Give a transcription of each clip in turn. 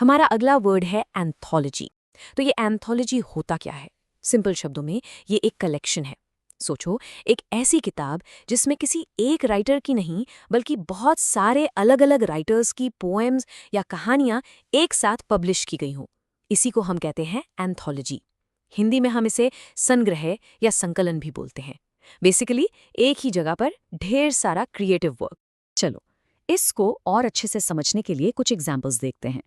हमारा अगला वर्ड है एंथोलॉजी। तो ये एंथोलॉजी होता क्या है? सिंपल शब्दों में ये एक कलेक्शन है। सोचो, एक ऐसी किताब जिसमें किसी एक राइटर की नहीं बल्कि बहुत सारे अलग अलग राइटर्स की पोएम्स या कहानियां एक साथ पब्लिश की गई हों। इसी को हम कहते हैं एंथोलॉजी। हिंदी में हम इसे संग्रह या संकलन भी बोलते हैं। बेसिकली एक ही जगह पर ढेर सारा क्रिएटिव वर्क। चलो, इसको और अच्छे से समझने के लिए कुछ एग्जाम्पल्स देखते हैं।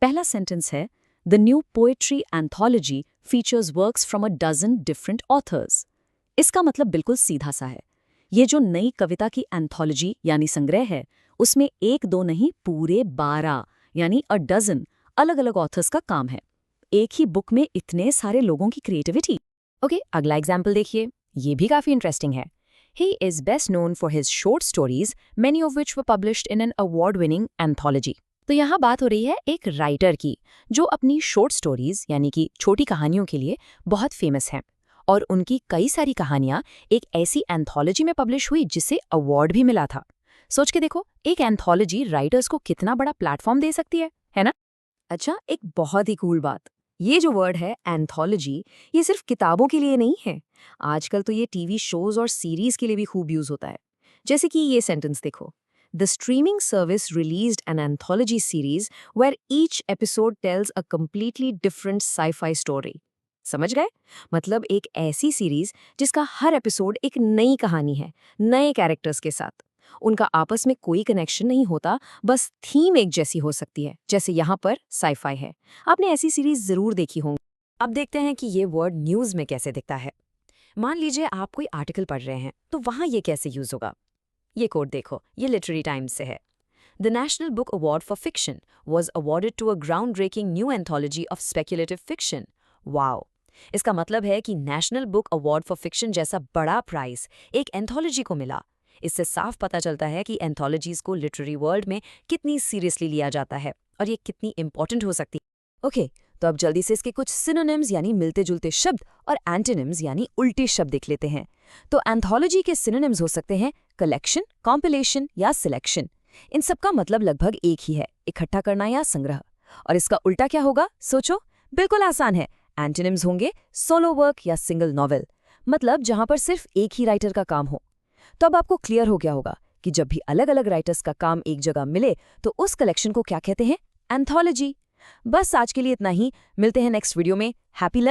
पहला सेंटेंस है, the new poetry anthology features works from a dozen different authors. इसका मतलब बिल्कुल सीधा सा है। ये जो नई कविता की एंथोलॉजी यानी संग्रह है, उसमें एक दो नहीं पूरे 12 यानी अ डजन अलग अलग ऑथर्स का काम है। एक ही बुक में इतने सारे लोगों की क्रिएटिविटी। ओके, अगला एग्जाम्पल देखिए। ये भी काफी इंटरेस्टिंग है। He is best known for his short stories, many of which were published in an award-winning anthology. तो यहाँ बात हो रही है एक राइटर की जो अपनी शॉर्ट स्टोरीज यानी कि छोटी कहानियों के लिए बहुत फेमस हैं, और उनकी कई सारी कहानियां एक ऐसी एंथोलॉजी में पब्लिश हुई जिसे अवार्ड भी मिला था। सोच के देखो, एक एंथोलॉजी राइटर्स को कितना बड़ा प्लेटफॉर्म दे सकती है ना? अच्छा, एक बहुत ही कूल बात, ये जो वर्ड है एंथोलॉजी, ये सिर्फ किताबों के लिए नहीं है। आजकल तो ये टीवी शोज और सीरीज के लिए भी खूब यूज होता है। जैसे कि ये सेंटेंस देखो, the streaming service released an anthology series where each episode tells a completely different sci-fi story. समझ गए? मतलब एक ऐसी सीरीज जिसका हर एपिसोड एक नई कहानी है, नए कैरेक्टर्स के साथ। उनका आपस में कोई कनेक्शन नहीं होता, बस थीम एक जैसी हो सकती है, जैसे यहाँ पर साई-फाई है। आपने ऐसी सीरीज जरूर देखी होंगी। अब देखते हैं कि ये वर्ड न्यूज में कैसे दिखता है। मान लीजिए आप कोई आर्टिकल पढ़ रहे हैं, तो वहां ये कैसे यूज होगा। ये कोड देखो, ये लिटरेरी टाइम्स से है। The National Book Award for fiction was awarded to a ground breaking new anthology of speculative fiction. Wow! इसका मतलब है कि National Book Award for fiction जैसा बड़ा प्राइज एक एंथोलॉजी को मिला। इससे साफ पता चलता है कि एंथोलॉजीज को लिटरेरी वर्ल्ड में कितनी सीरियसली लिया जाता है और ये कितनी इंपॉर्टेंट हो सकती है। ओके, तो अब जल्दी से इसके कुछ सिनोनिम्स यानी मिलते जुलते शब्द और एंटोनिम्स यानी उल्टे शब्द देख लेते हैं। तो एंथोलॉजी के सिनोनिम्स हो सकते हैं कलेक्शन, कॉम्पिलेशन या सिलेक्शन। इन सब का मतलब लगभग एक ही है, इकट्ठा करना या संग्रह। और इसका उल्टा क्या होगा, सोचो। बिल्कुल आसान है। एंटोनिम्स होंगे सोलो वर्क या सिंगल नॉवेल, मतलब जहां पर सिर्फ एक ही राइटर का काम हो। तो अब आपको क्लियर हो गया होगा कि जब भी अलग अलग राइटर्स का काम एक जगह मिले तो उस कलेक्शन को क्या कहते हैं, एंथोलॉजी। बस आज के लिए इतना ही, मिलते हैं नेक्स्ट वीडियो में। हैप्पी